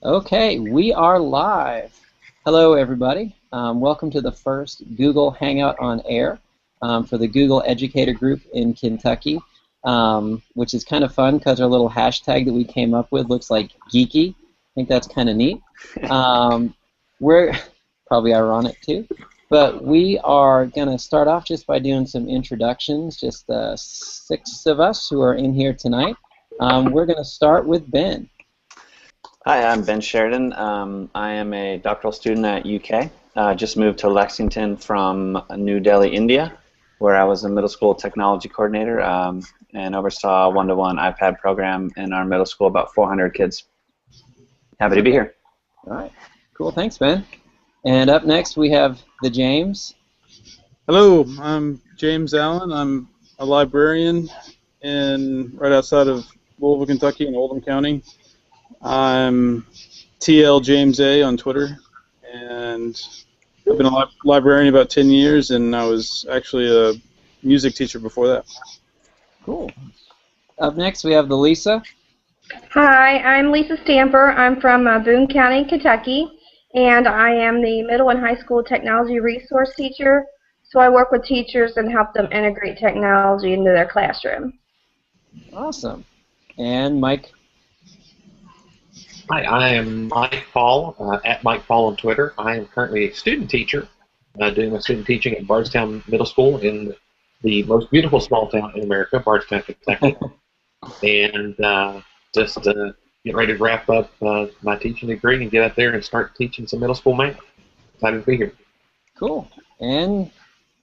Okay, we are live. Hello, everybody. Welcome to the first Google Hangout on Air for the Google Educator Group in Kentucky, which is kind of fun because our little hashtag that we came up with looks like geeky. I think that's kind of neat. We're probably ironic too, but we are going to start off just by doing some introductions, just the 6 of us who are in here tonight. We're going to start with Ben. Hi, I'm Ben Sheridan. I am a doctoral student at UK. Just moved to Lexington from New Delhi, India, where I was a middle school technology coordinator and oversaw a one-to-one iPad program in our middle school, about 400 kids. Happy to be here. All right. Cool. Thanks, Ben. And up next we have the James. Hello, I'm James Allen. I'm a librarian right outside of Louisville, Kentucky in Oldham County. I'm TL James A on Twitter, and I've been a librarian about 10 years, and I was actually a music teacher before that. Cool. Up next we have the Lisa. Hi, I'm Lisa Stamper. I'm from Boone County, Kentucky, and I am the middle and high school technology resource teacher. So I work with teachers and help them integrate technology into their classroom. Awesome. And Mike. Hi, I am Mike Paul, at Mike Paul on Twitter. I am currently a student teacher, doing my student teaching at Bardstown Middle School in the most beautiful small town in America, Bardstown, Kentucky. And just getting ready to wrap up my teaching degree and get out there and start teaching some middle school math. Excited to be here. Cool. And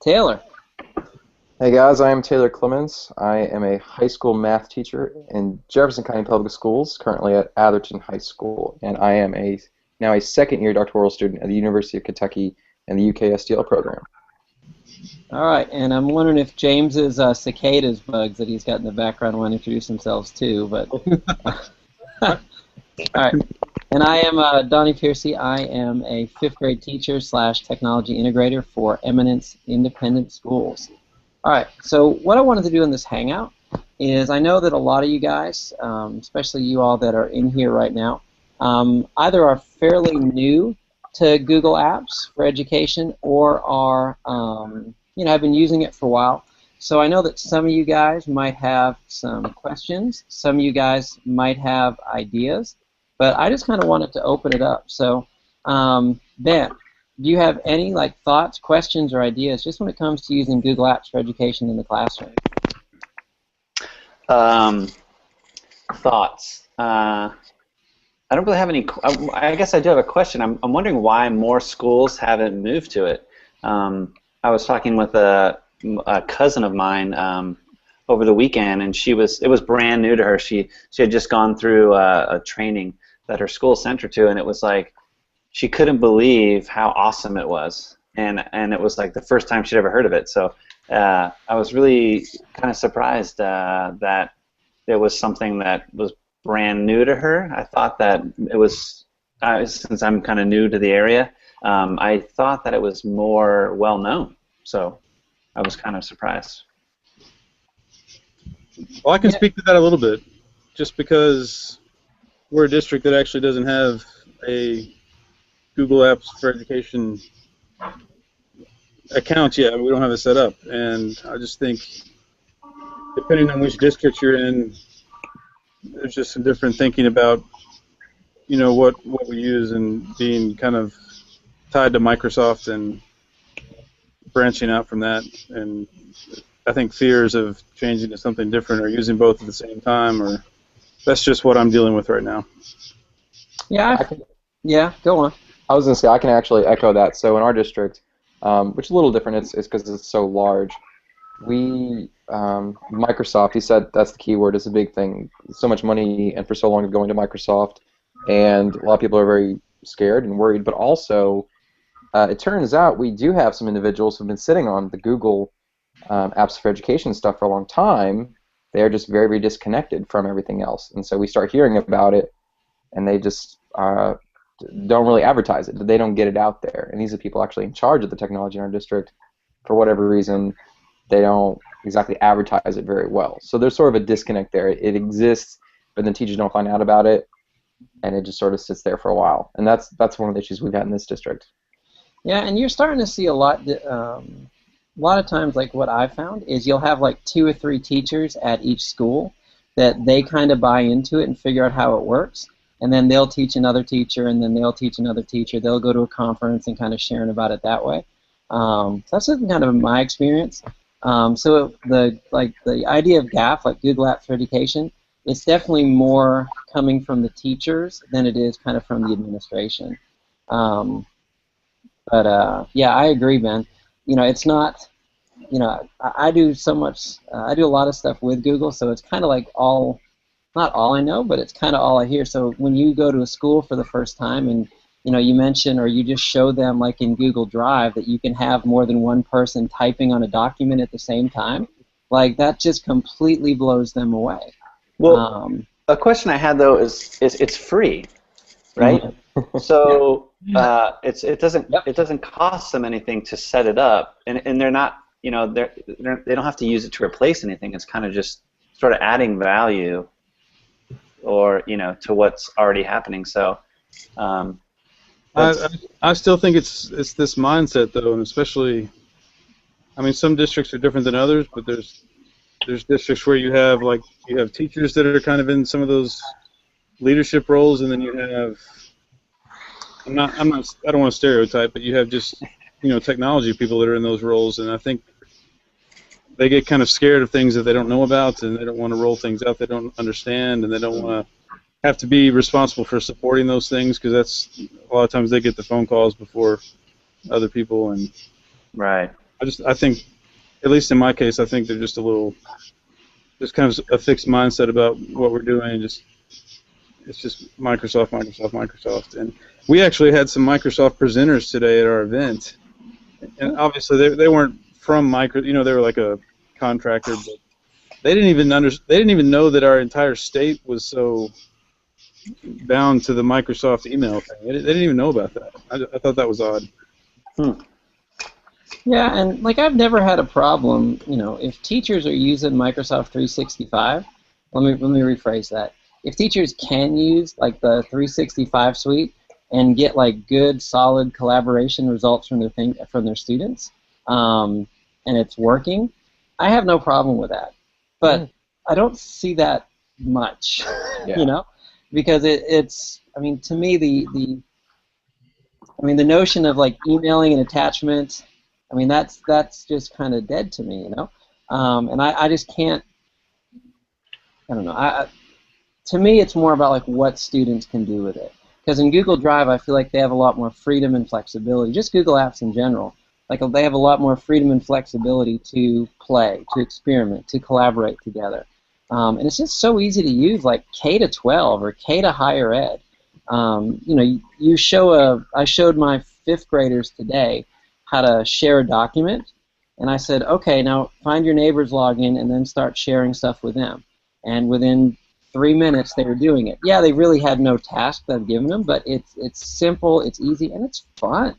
Taylor. Hey guys, I am Taylor Clemens. I am a high school math teacher in Jefferson County Public Schools, currently at Atherton High School, and I am now a second-year doctoral student at the University of Kentucky in the UK STL program. All right, and I'm wondering if James's cicadas bugs that he's got in the background want to introduce themselves too, but all right. And I am Donnie Piercy. I am a 5th grade teacher / technology integrator for Eminence Independent Schools. All right, so what I wanted to do in this Hangout is I know that a lot of you guys, especially you all that are in here right now, either are fairly new to Google Apps for education or are, have been using it for a while. So I know that some of you guys might have some questions, some of you guys might have ideas, but I just kind of wanted to open it up. So, Ben, do you have any thoughts, questions, or ideas just when it comes to using Google Apps for education in the classroom? Thoughts. I don't really have any. I guess I do have a question. I'm wondering why more schools haven't moved to it. I was talking with a cousin of mine over the weekend, and it was brand new to her. She had just gone through a training that her school sent her to, and it was like she couldn't believe how awesome it was, and it was like the first time she'd ever heard of it. So I was really kind of surprised that it was something that was brand new to her. I thought that it was, since I'm kind of new to the area, I thought that it was more well known. So I was kind of surprised. Well, I can speak to that a little bit, just because we're a district that actually doesn't have a Google Apps for Education account yet. We don't have it set up, and I just think depending on which district you're in, there's just some different thinking about what we use and being kind of tied to Microsoft and branching out from that. And I think fears of changing to something different or using both at the same time, or that's just what I'm dealing with right now. Yeah, go on. I was going to say, I can actually echo that. So in our district, which is a little different, it's because it's so large. Microsoft, he said that's the key word, is a big thing. So much money and for so long going to Microsoft, and a lot of people are very scared and worried, but also it turns out we do have some individuals who have been sitting on the Google Apps for Education stuff for a long time. They are just very, very disconnected from everything else, and so we start hearing about it, and they just don't really advertise it. They don't get it out there, and these are people actually in charge of the technology in our district. For whatever reason, they don't exactly advertise it very well. So there's sort of a disconnect there. It exists, but then teachers don't find out about it, and it just sort of sits there for a while. And that's one of the issues we've had in this district. Yeah, and you're starting to see a lot of times, like what I've found is you'll have like 2 or 3 teachers at each school that they kind of buy into it and figure out how it works, and then they'll teach another teacher, and then they'll teach another teacher. They'll go to a conference and kind of sharing about it that way. So that's just kind of my experience. So the idea of GAFE, like Google Apps for Education, it's definitely more coming from the teachers than it is kind of from the administration. Yeah, I agree, Ben. You know, it's not, you know, I do so much, I do a lot of stuff with Google, so it's kind of like not all I know, but it's kind of all I hear. So when you go to a school for the first time and, you know, you mention or you just show them, like in Google Drive, that you can have more than one person typing on a document at the same time, like that just completely blows them away. Well, a question I had though is it's free, right? Mm-hmm. So it doesn't cost them anything to set it up, and they're not, you know, they don't have to use it to replace anything. It's kind of just sort of adding value, or, you know, to what's already happening. So I still think it's this mindset though, and especially, I mean, some districts are different than others, but there's districts where you have teachers that are kind of in some of those leadership roles, and then you have, I don't want to stereotype, but you have just, you know, technology people that are in those roles, and I think they get kind of scared of things that they don't know about, and they don't want to roll things out they don't understand, and they don't want to have to be responsible for supporting those things, because that's a lot of times they get the phone calls before other people, and right. I think, at least in my case, I think they're just kind of a fixed mindset about what we're doing, and it's just Microsoft, and we actually had some Microsoft presenters today at our event, and obviously they weren't from you know, they were like a contractor, but they didn't even know that our entire state was so bound to the Microsoft email thing. They didn't even know about that. I thought that was odd. Yeah, and like I've never had a problem, you know, if teachers are using Microsoft 365. Let me rephrase that. If teachers can use like the 365 suite and get like good, solid collaboration results from their students, and it's working, I have no problem with that. But I don't see that much, you know, because it's. I mean, to me, the notion of like emailing an attachment, I mean, that's just kind of dead to me, you know, and I just can't. I don't know. To me, it's more about like what students can do with it. Because in Google Drive, I feel like they have a lot more freedom and flexibility. Just Google Apps in general, like they have a lot more freedom and flexibility to play, to experiment, to collaborate together, and it's just so easy to use. Like K to 12 or K to higher ed. You know, I showed my 5th graders today how to share a document, and I said, okay, now find your neighbor's login and then start sharing stuff with them. And within 3 minutes, they were doing it. Yeah, they really had no task that I've given them, but it's simple, it's easy, and it's fun.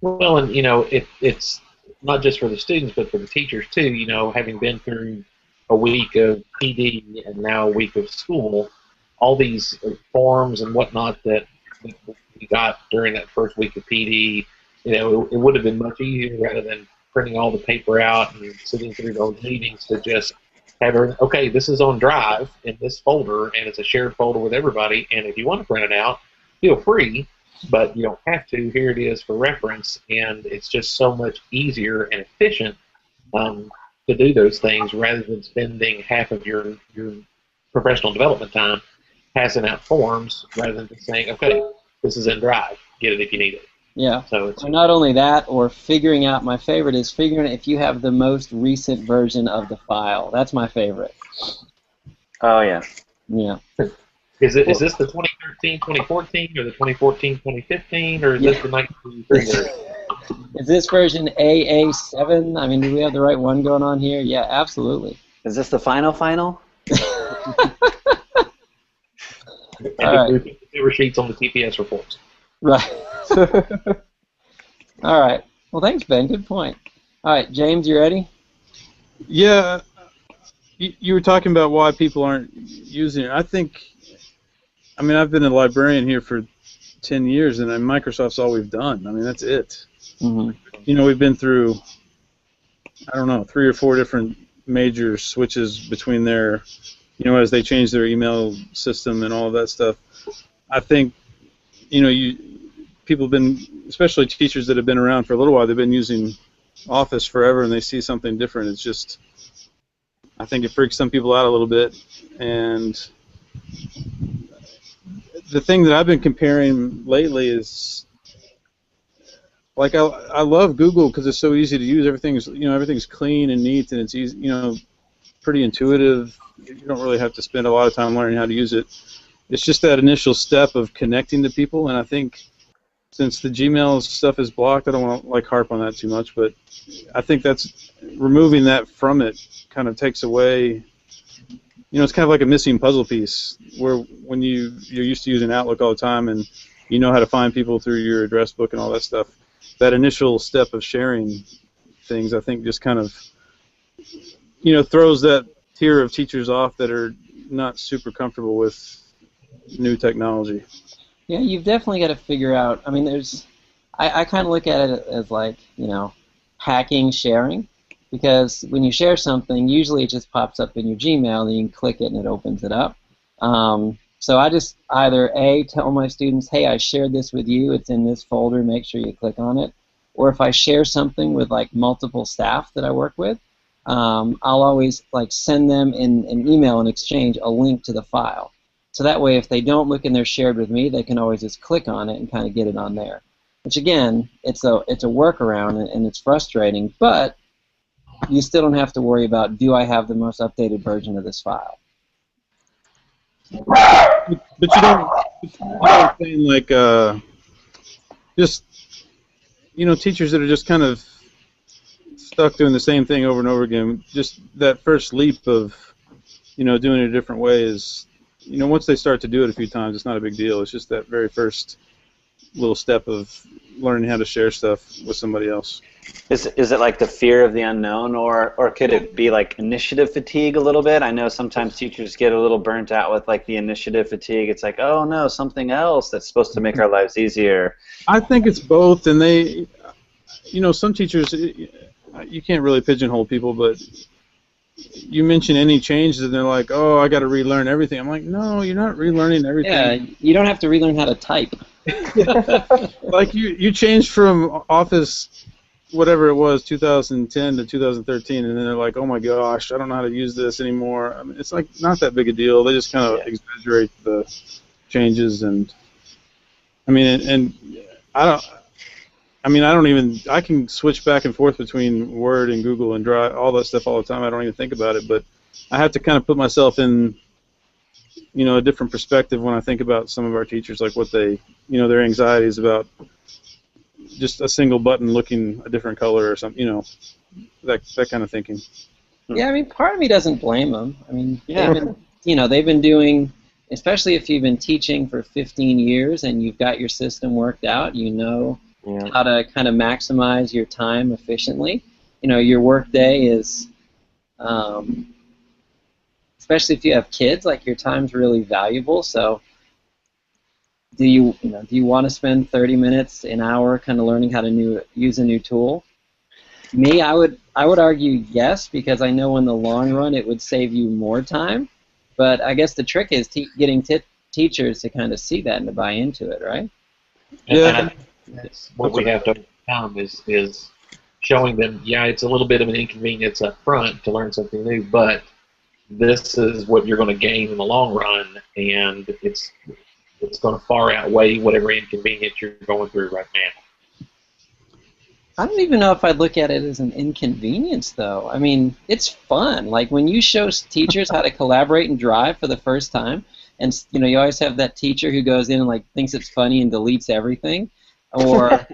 Well, and you know, it's not just for the students, but for the teachers too. You know, having been through a week of PD and now a week of school, all these forms and whatnot that we got during that first week of PD, you know, it would have been much easier rather than printing all the paper out and sitting through those meetings to just have everything. Okay, this is on Drive in this folder, and it's a shared folder with everybody. And if you want to print it out, feel free, but you don't have to. Here it is for reference, and it's just so much easier and efficient to do those things rather than spending half of your professional development time passing out forms rather than just saying, okay, this is in Drive. Get it if you need it. Yeah. So it's not only that, or figuring out, my favorite is figuring out if you have the most recent version of the file. That's my favorite. Oh, yeah. Yeah. Is this the 2013, 2014, or the 2014, 2015, or is this the 1993? Is this version AA7? I mean, do we have the right one going on here? Yeah, absolutely. Is this the final? All right. Receiver sheets on the TPS reports. Right. All right. Well, thanks, Ben. Good point. All right, James, you ready? Yeah. You were talking about why people aren't using it. I think I mean, I've been a librarian here for 10 years, and Microsoft's all we've done. I mean, that's it. Mm-hmm. You know, we've been through, I don't know, 3 or 4 different major switches between their, you know, as they change their email system and all of that stuff. I think, you know, people have been, especially teachers that have been around for a little while, they've been using Office forever, and they see something different. It's just, I think it freaks some people out a little bit. And the thing that I've been comparing lately is, like, I love Google because it's so easy to use. Everything's clean and neat, and it's easy, you know, pretty intuitive. You don't really have to spend a lot of time learning how to use it. It's just that initial step of connecting to people, and I think since the Gmail stuff is blocked, I don't want to, like, harp on that too much, but I think that's removing that from it kind of takes away, you know, it's kind of like a missing puzzle piece where when you're used to using Outlook all the time and you know how to find people through your address book and all that stuff, that initial step of sharing things, I think, just kind of, you know, throws that tier of teachers off that are not super comfortable with new technology. Yeah, you've definitely got to figure out, I mean, I kind of look at it as, like, you know, hacking sharing, because when you share something, usually it just pops up in your Gmail, and you can click it and it opens it up. So I just either A, tell my students, hey, I shared this with you, it's in this folder, make sure you click on it. Or if I share something with, like, multiple staff that I work with, I'll always, like, send them in an email in exchange a link to the file. So that way, if they don't look in their shared with me, they can always just click on it and kind of get it on there. Which, again, it's a workaround, and it's frustrating, but you still don't have to worry about, do I have the most updated version of this file? But you don't saying, like, just, you know, teachers that are just kind of stuck doing the same thing over and over again, just that first leap of, you know, doing it a different way is, you know, once they start to do it a few times, it's not a big deal. It's just that very first little step of learning how to share stuff with somebody else. Is it like the fear of the unknown, or could it be like initiative fatigue a little bit? I know sometimes teachers get a little burnt out with, like, the initiative fatigue. It's like, oh no, something else that's supposed to make our lives easier. I think it's both, and they, you know, some teachers, you can't really pigeonhole people, but you mention any changes and they're like, oh, I got to relearn everything. I'm like, no, you're not relearning everything. Yeah, you don't have to relearn how to type. Like, you changed from Office, whatever it was, 2010 to 2013, and then they're like, oh my gosh, I don't know how to use this anymore. I mean, it's like not that big a deal. They just kind of exaggerate the changes, and I mean, and I can switch back and forth between Word and Google and Drive, all that stuff all the time. I don't even think about it, but I have to kind of put myself in, you know, a different perspective when I think about some of our teachers, like what they, you know, their anxieties about just a single button looking a different color or something, you know, that kind of thinking. Yeah, I mean, part of me doesn't blame them. I mean, they've been doing, especially if you've been teaching for 15 years and you've got your system worked out, you know how to kind of maximize your time efficiently. You know, your work day is, especially if you have kids, like, your time's really valuable. So do you want to spend 30 minutes, an hour, kind of learning how to use a new tool? Me, I would argue yes, because I know in the long run it would save you more time. But I guess the trick is getting teachers to kind of see that and to buy into it, right? Yeah. That's what we have to overcome is showing them, yeah, it's a little bit of an inconvenience up front to learn something new, but this is what you're going to gain in the long run, and it's going to far outweigh whatever inconvenience you're going through right now. I don't even know if I'd look at it as an inconvenience, though. I mean, it's fun. Like, when you show teachers how to collaborate and Drive for the first time, and, you know, you always have that teacher who goes in and, like, thinks it's funny and deletes everything, or,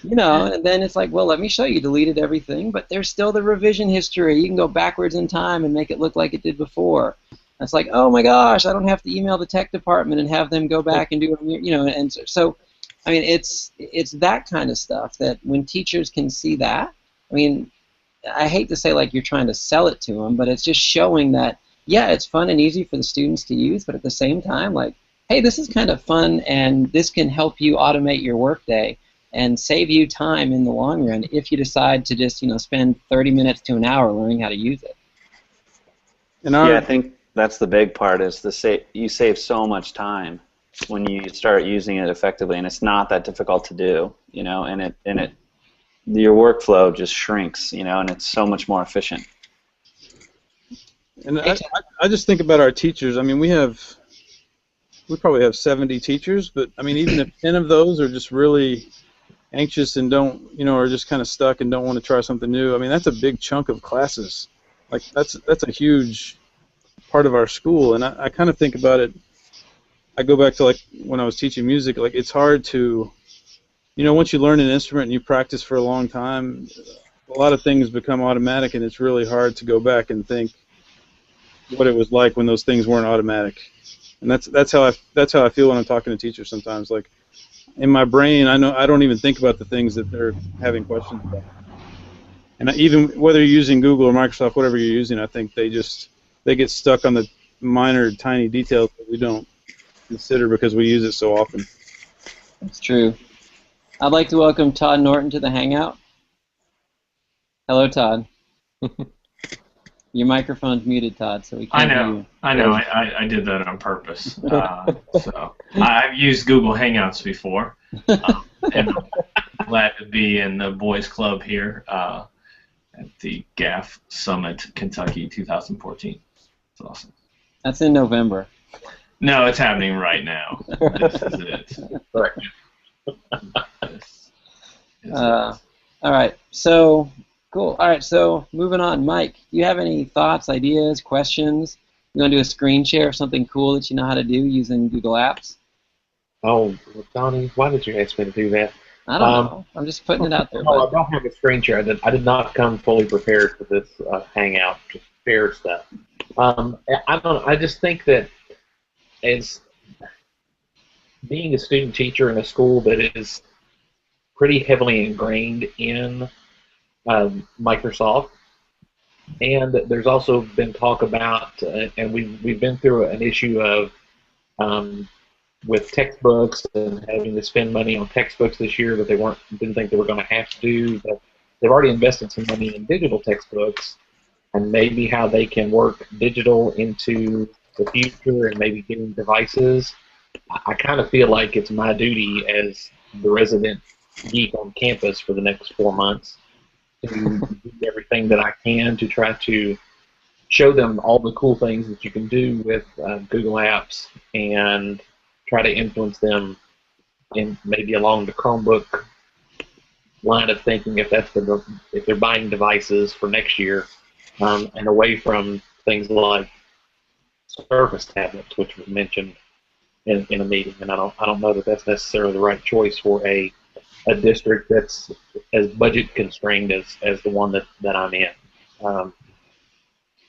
you know, and then it's like, well, let me show you, deleted everything, but there's still the revision history. You can go backwards in time and make it look like it did before. And it's like, oh my gosh, I don't have to email the tech department and have them go back and do it, you know, and so, I mean, it's that kind of stuff that when teachers can see that, I mean, I hate to say like you're trying to sell it to them, but it's just showing that, yeah, it's fun and easy for the students to use, but at the same time, like, hey, this is kind of fun, and this can help you automate your workday and save you time in the long run if you decide to just, spend 30 minutes to an hour learning how to use it. Yeah, I think that's the big part is you save so much time when you start using it effectively, and it's not that difficult to do, and your workflow just shrinks, and it's so much more efficient. And I just think about our teachers. I mean, we probably have 70 teachers, but I mean, even if 10 of those are just really anxious and don't, are just kind of stuck and don't want to try something new, I mean, that's a big chunk of classes. Like that's a huge part of our school, and I kind of think about it. I go back to like when I was teaching music. Like it's hard to, once you learn an instrument and you practice for a long time, a lot of things become automatic, and it's really hard to go back and think what it was like when those things weren't automatic. And that's how I feel when I'm talking to teachers sometimes. Like in my brain, I don't even think about the things that they're having questions about. And even whether you're using Google or Microsoft, whatever you're using, I think they get stuck on the minor, tiny details that we don't consider because we use it so often. That's true. I'd like to welcome Todd Norton to the Hangout. Hello, Todd. Your microphone's muted, Todd, so we can't hear you. I know. I did that on purpose. So I've used Google Hangouts before, and I'm glad to be in the boys' club here at the GAFE Summit, Kentucky, 2014. It's awesome. That's in November. No, it's happening right now. This is it. Right. All right. So. Cool. All right, so moving on. Mike, do you have any thoughts, ideas, questions? You want to do a screen share of something cool that you know how to do using Google Apps? Oh, Donnie, why did you ask me to do that? I don't know. I'm just putting it out there. No, I don't have a screen share. I did not come fully prepared for this Hangout to share stuff. I don't know. I just think that as being a student teacher in a school that is pretty heavily ingrained in Microsoft, and there's also been talk about, and we've been through an issue of with textbooks and having to spend money on textbooks this year that they didn't think they were going to have to do, but they've already invested some money in digital textbooks, and maybe how they can work digital into the future and maybe getting devices. I kind of feel like it's my duty as the resident geek on campus for the next 4 months to do everything that I can to try to show them all the cool things that you can do with Google Apps and try to influence them in maybe along the Chromebook line of thinking if they're buying devices for next year, and away from things like Surface tablets, which was mentioned in a meeting. And I don't know that that's necessarily the right choice for a district that's as budget constrained as the one that I'm in,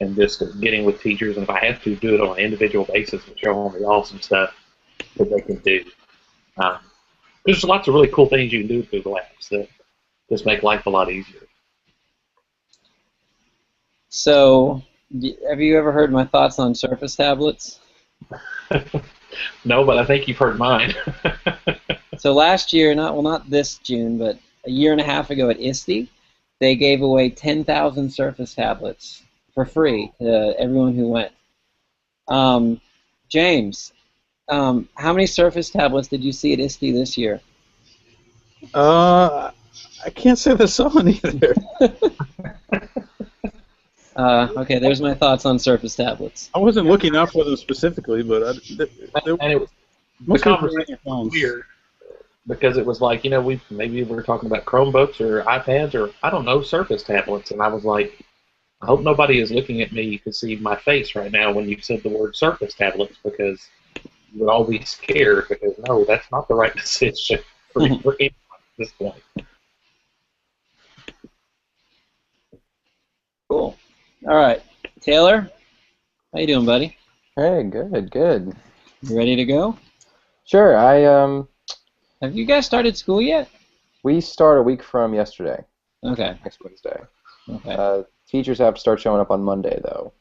and just getting with teachers, and if I have to do it on an individual basis and show them the awesome stuff that they can do. There's lots of really cool things you can do with Google Apps that just make life a lot easier. So, have you ever heard my thoughts on Surface tablets? No, but I think you've heard mine. So last year, not this June, but a year and a half ago at ISTE, they gave away 10,000 Surface tablets for free to everyone who went. James, how many Surface tablets did you see at ISTE this year? I can't say there's so many there. Okay, there's my thoughts on Surface tablets. I wasn't looking out for them specifically, but the conversation was weird because it was like, maybe we were talking about Chromebooks or iPads or, I don't know, Surface tablets, and I was like, I hope nobody is looking at me to see my face right now when you said the word Surface tablets, because you would all be scared, because no, that's not the right decision for anyone at this point. Cool. All right, Taylor, how you doing, buddy? Hey, good. You ready to go? Sure. Have you guys started school yet? We start a week from yesterday. Okay. Next Wednesday. Okay. Teachers have to start showing up on Monday, though.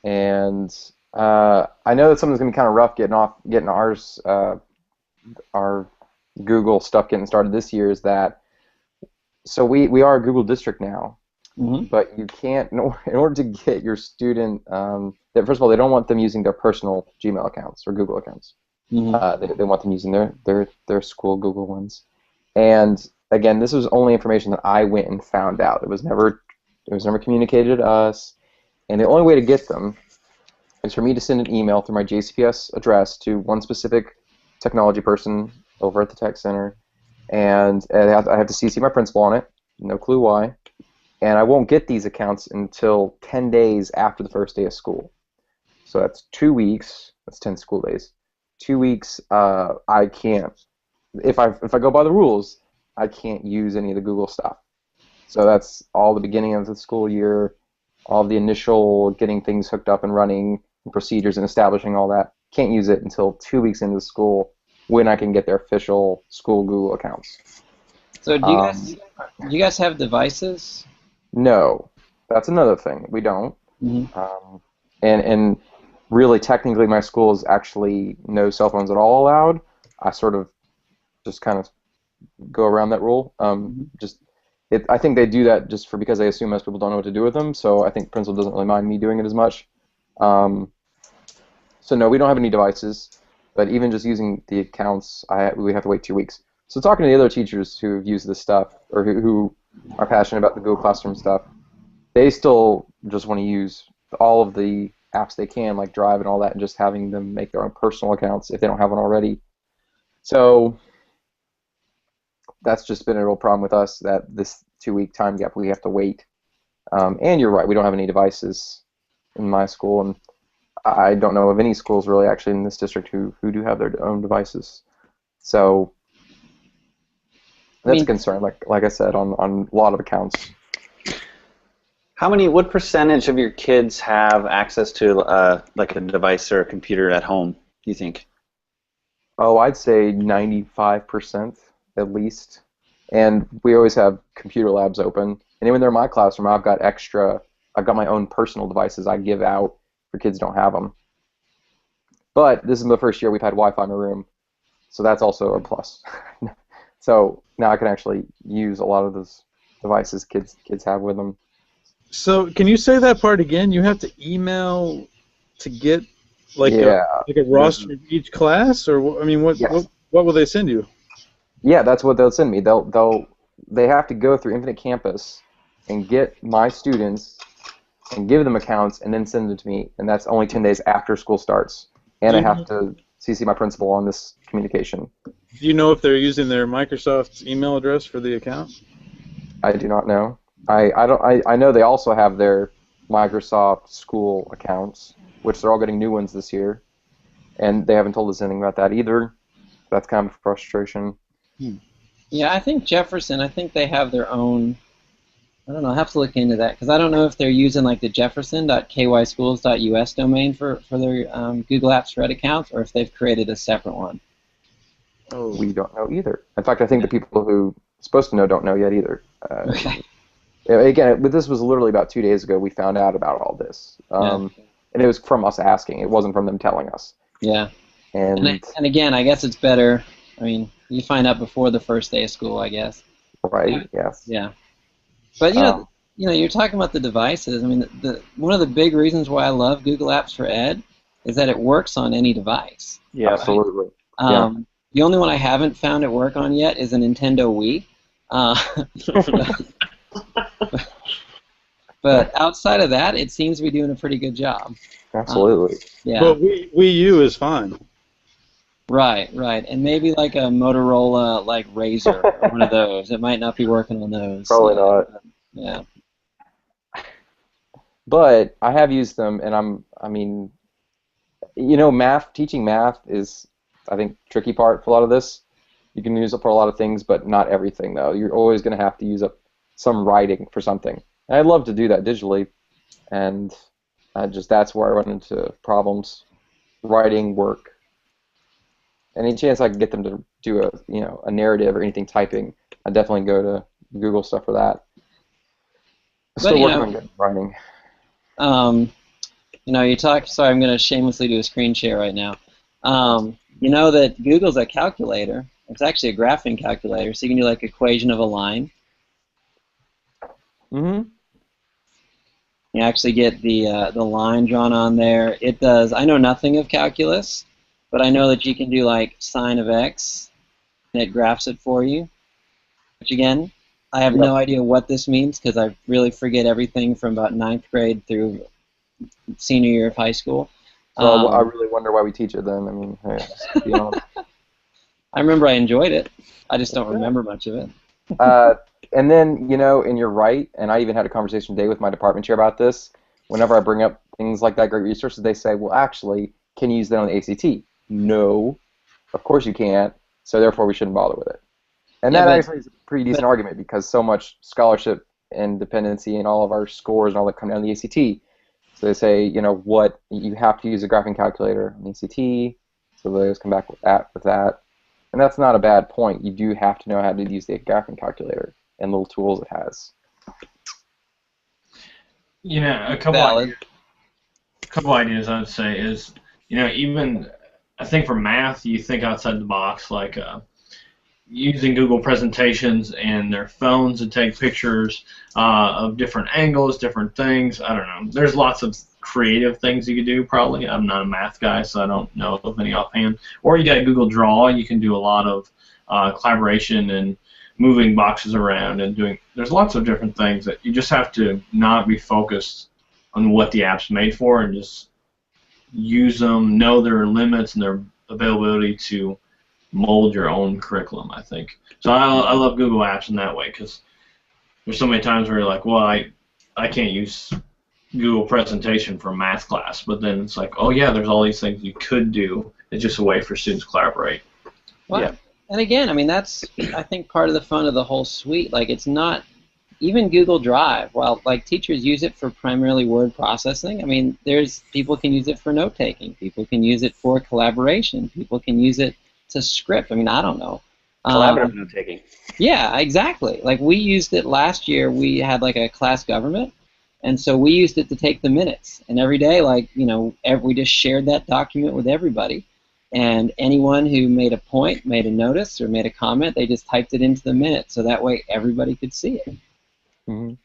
And I know that something's gonna be kind of rough getting our Google stuff getting started this year. Is that so? We are a Google district now, but you can't in order to get your student. First of all, they don't want them using their personal Gmail accounts or Google accounts. They want them using their school Google ones. And again, this was only information that I went and found out. It was never communicated to us. And the only way to get them is for me to send an email through my JCPS address to one specific technology person over at the tech center, and I have to CC my principal on it. No clue why. And I won't get these accounts until 10 days after the first day of school. So that's 2 weeks. That's 10 school days. 2 weeks. I can't. If I go by the rules, I can't use any of the Google stuff. So that's all the beginning of the school year, all the initial getting things hooked up and running, and procedures and establishing all that. Can't use it until 2 weeks into school when I can get their official school Google accounts. So do you guys have devices? No, that's another thing. We don't. And really, technically, my school is actually no cell phones at all allowed. I sort of just kind of go around that rule. I think they do that just because they assume most people don't know what to do with them. So I think the principal doesn't really mind me doing it as much. So no, we don't have any devices. But even just using the accounts, we have to wait 2 weeks. So talking to the other teachers who have used this stuff or who are passionate about the Google Classroom stuff, they still just want to use all of the apps they can, like Drive and all that, and just having them make their own personal accounts if they don't have one already. So that's just been a real problem with us, that this 2 week time gap we have to wait. And you're right, we don't have any devices in my school, and I don't know of any schools really actually in this district who do have their own devices. So that's a concern, like I said, on a lot of accounts. What percentage of your kids have access to like a device or a computer at home, do you think? Oh, I'd say 95% at least. And we always have computer labs open. And even though in my classroom I've got my own personal devices I give out for kids who don't have them. But this is the first year we've had Wi-Fi in the room, so that's also a plus. So now I can actually use a lot of those devices kids have with them. So can you say that part again? You have to email to get a roster of each class, or I mean, what will they send you? Yeah, that's what they'll send me. They have to go through Infinite Campus and get my students and give them accounts and then send them to me, and that's only 10 days after school starts. And I have to CC my principal on this communication. Do you know if they're using their Microsoft email address for the account? I do not know. I know they also have their Microsoft school accounts, which they're all getting new ones this year, and they haven't told us anything about that either. That's kind of a frustration. Yeah, I think Jefferson, they have their own, I don't know, I'll have to look into that, because I don't know if they're using like the jefferson.kyschools.us domain for their Google Apps for Ed accounts, or if they've created a separate one. Oh, we don't know either. In fact, I think the people who are supposed to know don't know yet either. Okay. Again, this was literally about 2 days ago we found out about all this. And it was from us asking. It wasn't from them telling us. Yeah. And again, I guess it's better, I mean, you find out before the first day of school, I guess. Right, yes. Yeah. But, you know, you're talking about the devices. I mean, one of the big reasons why I love Google Apps for Ed is that it works on any device. Yeah, right? Absolutely. The only one I haven't found it work on yet is a Nintendo Wii. But outside of that, it seems to be doing a pretty good job. Absolutely. Yeah. But Wii U is fine. Right, and maybe like a Motorola like Razr or one of those. It might not be working on those. Probably not. Yeah. But I have used them, and teaching math is, I think, tricky part for a lot of this. You can use it for a lot of things, but not everything, though. You're always going to have to use up some writing for something. And I'd love to do that digitally, and that's where I run into problems. Writing, work. Any chance I can get them to do a narrative or anything typing, I'd definitely go to Google stuff for that. Still working on good writing. You know, you talk. Sorry, I'm going to shamelessly do a screen share right now. You know that Google's a calculator. It's actually a graphing calculator, so you can do like equation of a line. Mm-hmm. You actually get the line drawn on there. It does. I know nothing of calculus, but I know that you can do like sine of x, and it graphs it for you. Which again, I have no idea what this means because I really forget everything from about 9th grade through senior year of high school. So I really wonder why we teach it then. I mean, hey, just to be honest. I remember I enjoyed it. I just don't remember much of it. And then, you know, and you're right, and I even had a conversation today with my department chair about this. Whenever I bring up things like that, great resources, they say, well, actually, can you use that on the ACT? No, of course you can't, so therefore we shouldn't bother with it. And Yeah, that but- actually is a pretty decent argument because so much scholarship and dependency and all of our scores and all that come down to the ACT. So they say, you know, what you have to use a graphing calculator on the ACT, so they always come back with that. And that's not a bad point. You do have to know how to use the graphing calculator and little tools it has. You know, a couple ideas I would say is, you know, even I think for math, you think outside the box, like using Google presentations and their phones to take pictures of different angles, different things. I don't know. There's lots of creative things you could do, probably. I'm not a math guy, so I don't know of any offhand. Or you got Google Draw. You can do a lot of collaboration and moving boxes around and doing. There's lots of different things that you just have to not be focused on what the app's made for and just use them, know their limits and their availability to mold your own curriculum, I think. So I love Google Apps in that way because there's so many times where you're like, well, I can't use Google presentation for math class, but then it's like, oh yeah, there's all these things you could do. It's just a way for students to collaborate. Well, Yeah. And again, I mean, that's, I think, part of the fun of the whole suite. Like, it's not, even Google Drive, while, like, teachers use it for primarily word processing, I mean, people can use it for note-taking. People can use it for collaboration. People can use it to script. I mean, I don't know. Collaborative note-taking. Yeah, exactly. Like, we used it last year. We had, like, a class government, and so we used it to take the minutes. And every day, like, you know, we just shared that document with everybody. And anyone who made a point, made a notice, or made a comment, they just typed it into the minutes, so that way everybody could see it. Mm-hmm.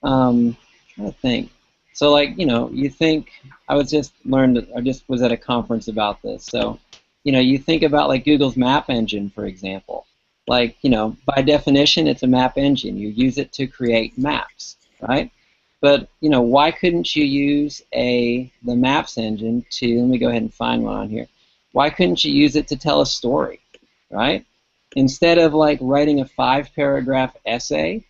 Trying to think. So, like, you know, you think, I just was at a conference about this. So, you know, you think about, like, Google's map engine, for example. Like, you know, by definition, it's a map engine. You use it to create maps, right? But, you know, why couldn't you use the maps engine to, let me go ahead and find one on here. Why couldn't you use it to tell a story, right? Instead of, like, writing a 5-paragraph essay,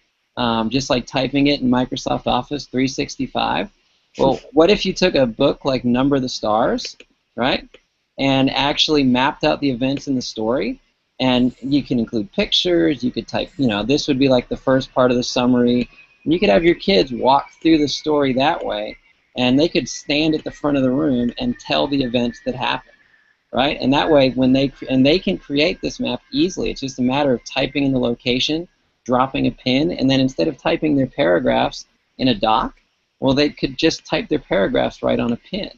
just like typing it in Microsoft Office 365, well, what if you took a book like Number the Stars, right, and actually mapped out the events in the story, and you can include pictures, you could type, you know, this would be like the first part of the summary, and you could have your kids walk through the story that way, and they could stand at the front of the room and tell the events that happened, right? And that way, they can create this map easily. It's just a matter of typing in the location, dropping a pin, and then instead of typing their paragraphs in a doc, well, they could just type their paragraphs right on a pin.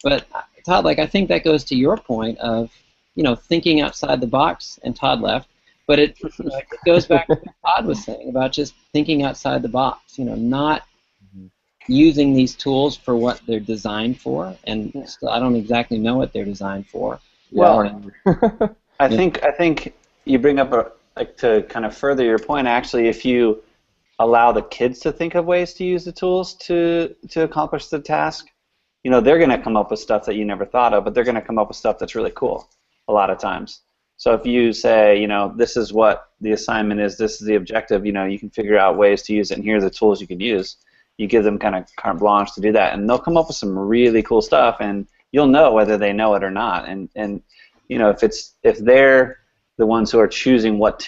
But Todd, like, I think that goes to your point of, you know, thinking outside the box, and Todd left, but it goes back to what Todd was saying about just thinking outside the box, you know, not using these tools for what they're designed for, and I don't exactly know what they're designed for. Well, I think you bring up like, to kind of further your point, actually, if you allow the kids to think of ways to use the tools to accomplish the task, you know, they're going to come up with stuff that you never thought of, but they're going to come up with stuff that's really cool a lot of times. So if you say, you know, this is what the assignment is, this is the objective, you know, you can figure out ways to use it, and here are the tools you can use. You give them kind of carte blanche to do that, and they'll come up with some really cool stuff, and you'll know whether they know it or not. And you know, if they're the ones who are choosing what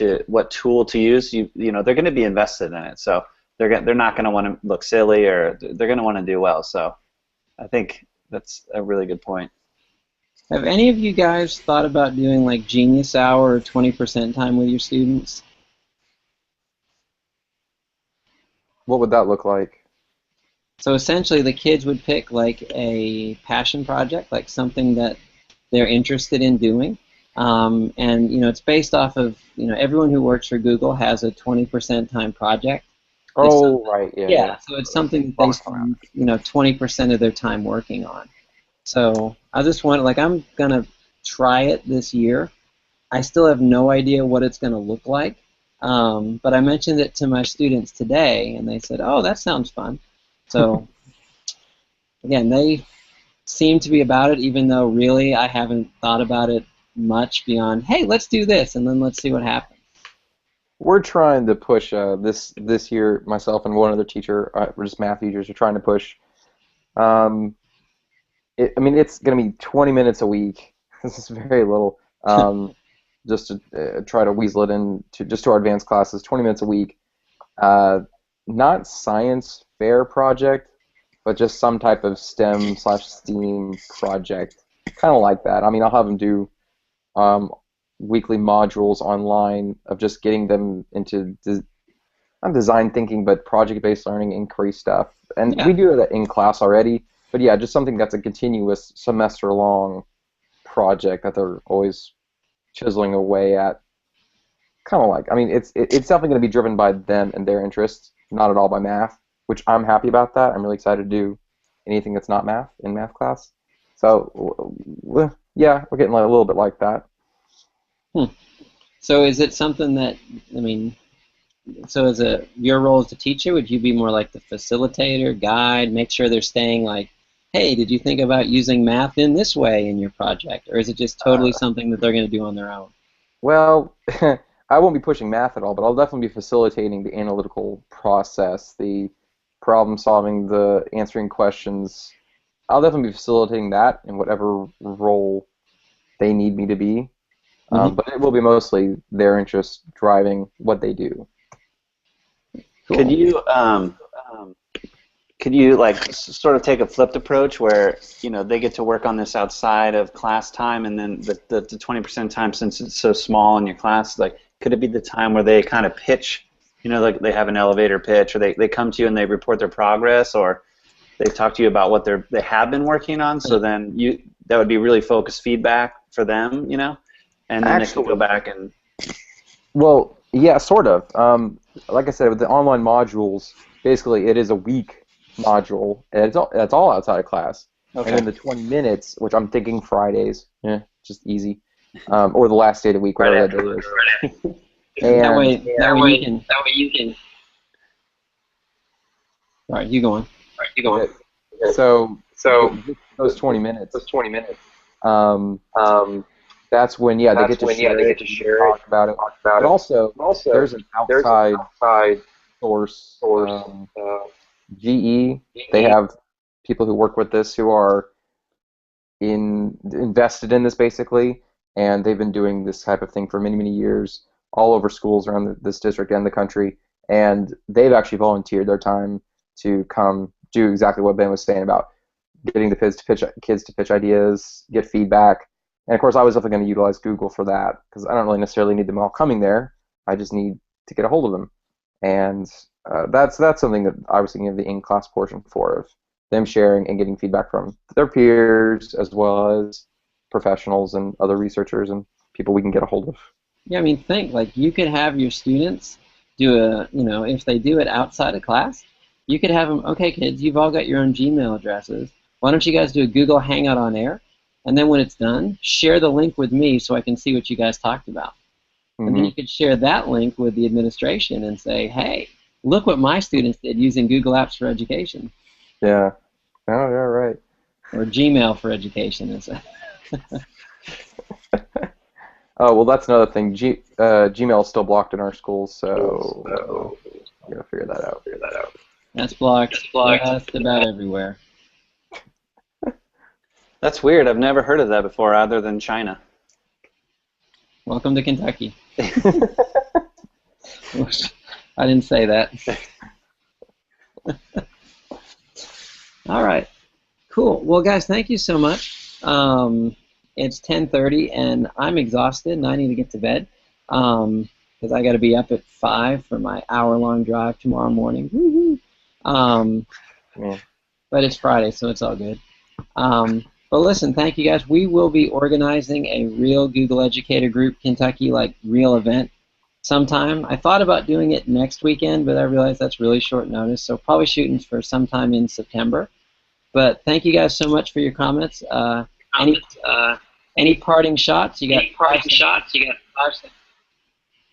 tool to use, you know, they're going to be invested in it. So they're not going to want to look silly, or they're going to want to do well. So I think that's a really good point. Have any of you guys thought about doing like Genius Hour or 20% time with your students? What would that look like? So essentially, the kids would pick like a passion project, like something that they're interested in doing, and it's based off of everyone who works for Google has a 20% time project. Oh, right, yeah, yeah. So it's something that they spend 20% of their time working on. So I just want, like, I'm gonna try it this year. I still have no idea what it's gonna look like, but I mentioned it to my students today, and they said, "Oh, that sounds fun." So again, they seem to be about it, even though really I haven't thought about it much beyond, hey, let's do this, and then let's see what happens. We're trying to push this year. Myself and one other teacher, we're just math teachers, are trying to push. I mean, it's going to be 20 minutes a week. This is very little. Just to try to weasel it in to our advanced classes, 20 minutes a week. Not science fair project, but just some type of STEM/STEAM project, kind of like that. I mean, I'll have them do weekly modules online of just getting them into not design thinking, but project-based learning, inquiry stuff. And we do that in class already, but yeah, just something that's a continuous semester-long project that they're always chiseling away at. Kind of like, I mean, it's definitely going to be driven by them and their interests, not at all by math, which I'm happy about that. I'm really excited to do anything that's not math in math class. So, yeah, we're getting a little bit like that. So is it something that, I mean, so is it your role as a teacher? Would you be more like the facilitator, guide, make sure they're staying like, hey, did you think about using math in this way in your project? Or is it just totally something that they're going to do on their own? Well, I won't be pushing math at all, but I'll definitely be facilitating the analytical process, the problem solving, the answering questions. I'll definitely be facilitating that in whatever role they need me to be. But it will be mostly their interest driving what they do. Cool. Could you like sort of take a flipped approach where they get to work on this outside of class time, and then the 20% time, since it's so small in your class, like could it be the time where they kind of pitch, like they have an elevator pitch, or they come to you and they report their progress, or they talk to you about what they have been working on, so then that would be really focused feedback for them, and then they can go back and... Well, yeah, sort of. Like I said, with the online modules, basically it is a week module, and that's all outside of class. Okay. And then the 20 minutes, which I'm thinking Fridays, just easy, or the last day of the week, whatever that day is. And that way you can. All right, you go on. So those 20 minutes. That's when they get to share it, talk about it. But also there's an outside source. GE, they have people who work with this who are invested in this basically, and they've been doing this type of thing for many, many years all over schools around this district and the country, and they've actually volunteered their time to come do exactly what Ben was saying about getting the kids to pitch ideas, get feedback. And of course I was definitely going to utilize Google for that, because I don't really necessarily need them all coming there, I just need to get a hold of them. And that's something that I was thinking of the in-class portion for, of them sharing and getting feedback from their peers as well as professionals and other researchers and people we can get a hold of. Yeah, I mean, think, like, you could have your students do if they do it outside of class, you could have them, okay, kids, you've all got your own Gmail addresses. Why don't you guys do a Google Hangout on air? And then when it's done, share the link with me so I can see what you guys talked about. And then you could share that link with the administration and say, hey, look what my students did using Google Apps for Education. Yeah. Oh, yeah, right. Or Gmail for Education. Oh, well, that's another thing. Gmail is still blocked in our schools, so we gotta figure that out. That's blocked just about everywhere. That's weird. I've never heard of that before, other than China. Welcome to Kentucky. I didn't say that. All right. Cool. Well, guys, thank you so much. It's 10:30, and I'm exhausted, and I need to get to bed because I got to be up at 5 for my hour-long drive tomorrow morning. Woo-hoo. Yeah. But it's Friday, so it's all good. But listen, thank you guys. We will be organizing a real Google Educator Group Kentucky, like, real event sometime. I thought about doing it next weekend, but I realized that's really short notice, so probably shooting for sometime in September. But thank you guys so much for your comments. Any parting shots? You got five seconds.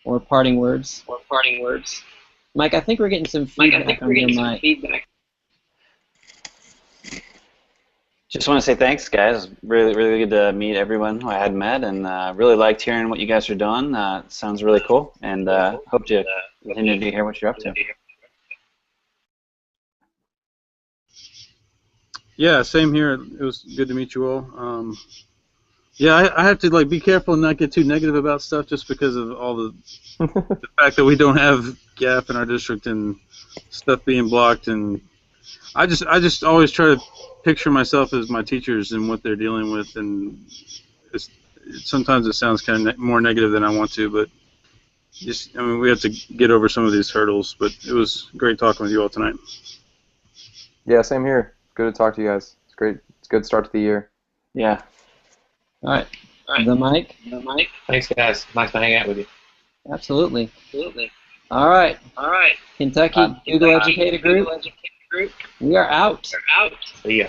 Or parting words? Mike, I think we're getting some feedback on your mic. Just want to say thanks, guys. Really, really good to meet everyone who I had met, and really liked hearing what you guys are doing. Sounds really cool, and hope to continue to hear what you're up to. Yeah, same here. It was good to meet you all. Yeah, I have to like be careful and not get too negative about stuff just because of all the fact that we don't have GAFE in our district and stuff being blocked, and I just always try to picture myself as my teachers and what they're dealing with, and sometimes it sounds kind of more negative than I want to, but I mean, we have to get over some of these hurdles. But it was great talking with you all tonight. Yeah, same here. Good to talk to you guys. It's great. It's a good start to the year. Yeah. All right. The mic. Thanks, guys. Nice to hang out with you. Absolutely. All right. Kentucky Google Educator Group. We are out. See ya.